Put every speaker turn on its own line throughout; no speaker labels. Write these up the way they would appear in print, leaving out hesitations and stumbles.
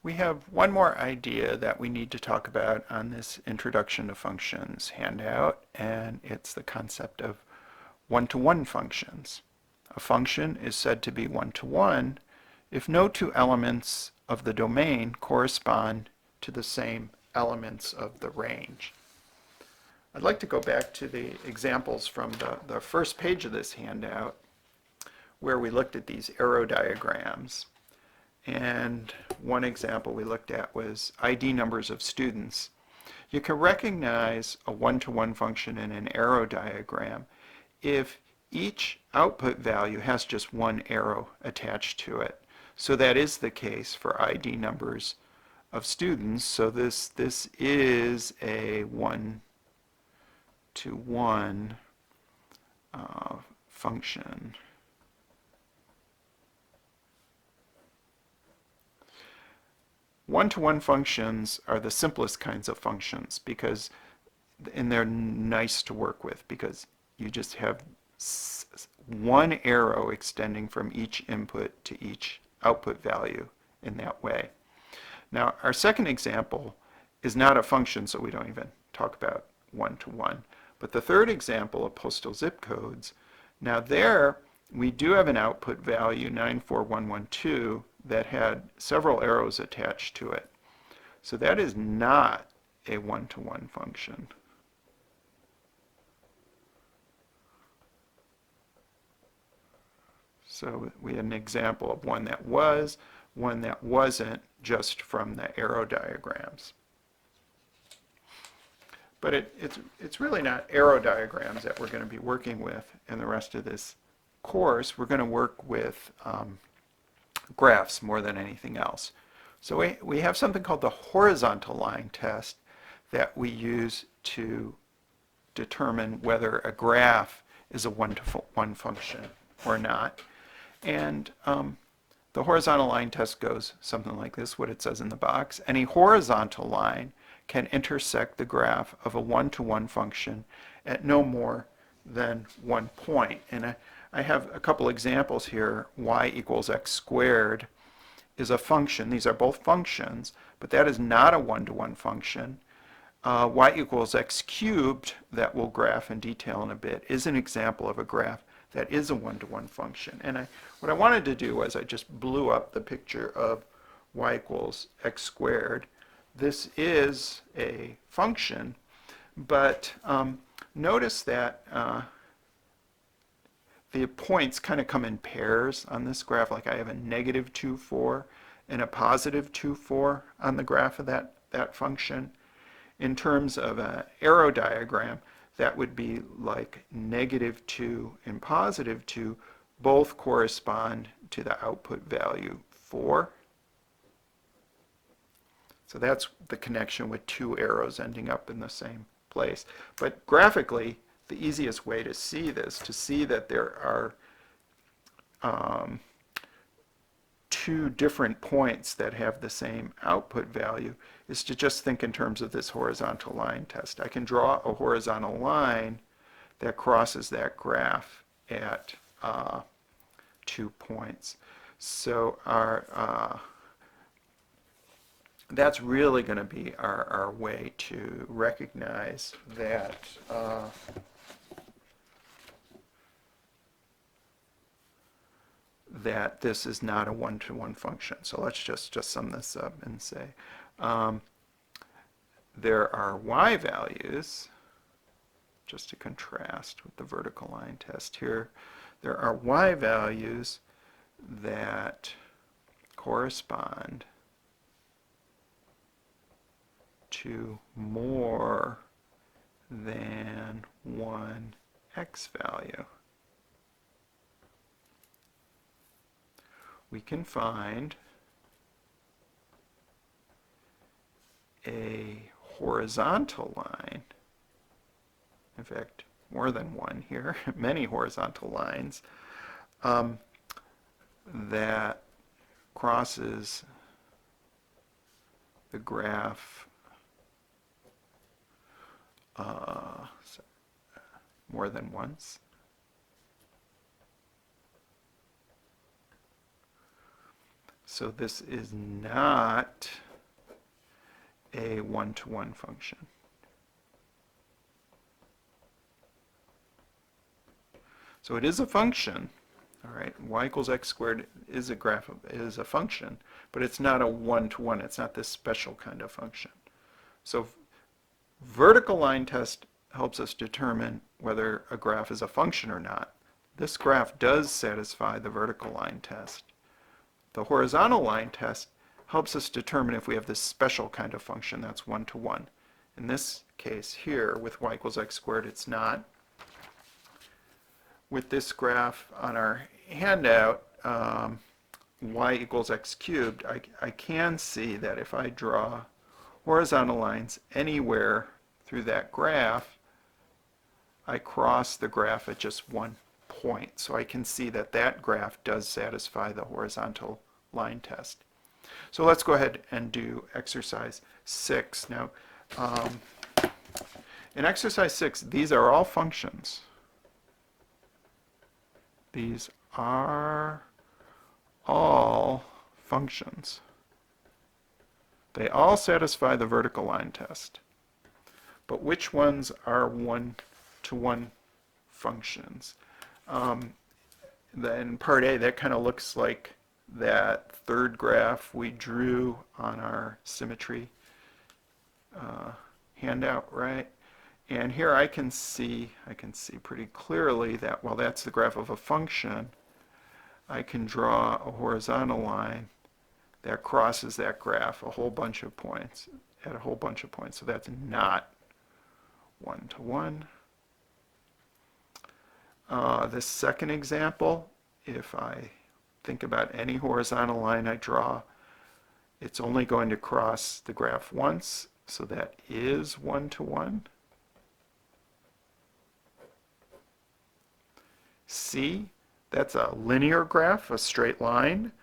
We have one more idea that we need to talk about on this Introduction to Functions handout, and it's the concept of one-to-one functions. A function is said to be one-to-one if no two elements of the domain correspond to the same elements of the range. I'd like to go back to the examples from the first page of this handout where we looked at these arrow diagrams. And one example we looked at was ID numbers of students. You can recognize a one-to-one function in an arrow diagram if each output value has just one arrow attached to it. So that is the case for ID numbers of students. So this is a one-to-one function. One-to-one functions are the simplest kinds of functions and they're nice to work with because you just have one arrow extending from each input to each output value in that way. Now, our second example is not a function, so we don't even talk about one-to-one. But the third example of postal zip codes, now there we do have an output value 94112 that had several arrows attached to it. So that is not a one-to-one function. So we had an example of one that was, one that wasn't, just from the arrow diagrams. But it's really not arrow diagrams that we're going to be working with in the rest of this course. We're going to work with graphs more than anything else. So we have something called the horizontal line test that we use to determine whether a graph is a one-to-one function or not. And the horizontal line test goes something like this, what it says in the box. Any horizontal line can intersect the graph of a one-to-one function at no more than one point. And I have a couple examples here. Y equals x squared is a function. These are both functions, but that is not a one-to-one function. Y equals x cubed, that we'll graph in detail in a bit, is an example of a graph that is a one-to-one function. And what I wanted to do was I just blew up the picture of y equals x squared. This is a function, but notice that the points kind of come in pairs on this graph. Like I have a negative 2, 4 and a positive 2, 4 on the graph of that function. In terms of an arrow diagram, that would be like negative 2 and positive 2 both correspond to the output value 4. So that's the connection with two arrows ending up in the same place. But graphically, the easiest way to see this, to see that there are two different points that have the same output value, is to just think in terms of this horizontal line test. I can draw a horizontal line that crosses that graph at 2 points. So that's really going to be our way to recognize that that this is not a one-to-one function. So let's just sum this up and say there are y values, just to contrast with the vertical line test here, there are y values that correspond to more than one x value. We can find a horizontal line, in fact more than one here, many horizontal lines, that crosses the graph more than once. So this is not a one-to-one function. So it is a function, all right? Y equals x squared is a function, but it's not a one-to-one. It's not this special kind of function. So vertical line test helps us determine whether a graph is a function or not. This graph does satisfy the vertical line test. The horizontal line test helps us determine if we have this special kind of function that's one-to-one. In this case here, with y equals x squared, it's not. With this graph on our handout, y equals x cubed, I can see that if I draw horizontal lines anywhere through that graph, I cross the graph at just one point. So I can see that that graph does satisfy the horizontal line test. So let's go ahead and do exercise 6. Now, in exercise 6, these are all functions. These are all functions. They all satisfy the vertical line test. But which ones are one-to-one functions? In part A, that kind of looks like that third graph we drew on our symmetry handout, right? And here I can see pretty clearly that while that's the graph of a function, I can draw a horizontal line that crosses that graph a whole bunch of points, at a whole bunch of points. So that's not one-to-one. This second example, if I think about any horizontal line I draw, it's only going to cross the graph once, so that is one-to-one. C, that's a linear graph, a straight line.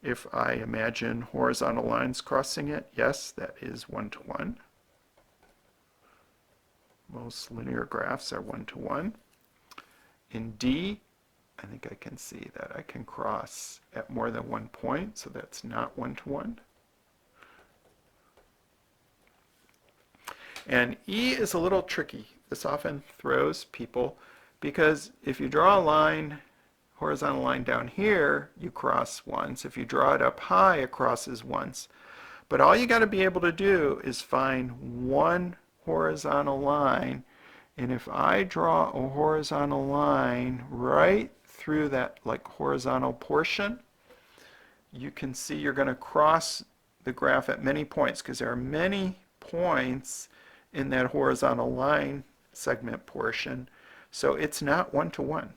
If I imagine horizontal lines crossing it, yes, that is one-to-one. Most linear graphs are one-to-one. In D, I think I can see that I can cross at more than one point, so that's not one-to-one. And E is a little tricky. This often throws people because if you draw a line, horizontal line down here, you cross once. If you draw it up high, it crosses once. But all you got to be able to do is find one horizontal line, and if I draw a horizontal line right through that horizontal portion, you can see you're going to cross the graph at many points because there are many points in that horizontal line segment portion. So it's not one-to-one,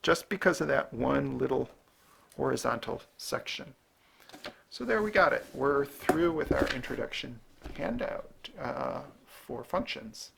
just because of that one little horizontal section. So there we got it. We're through with our introduction handout for functions.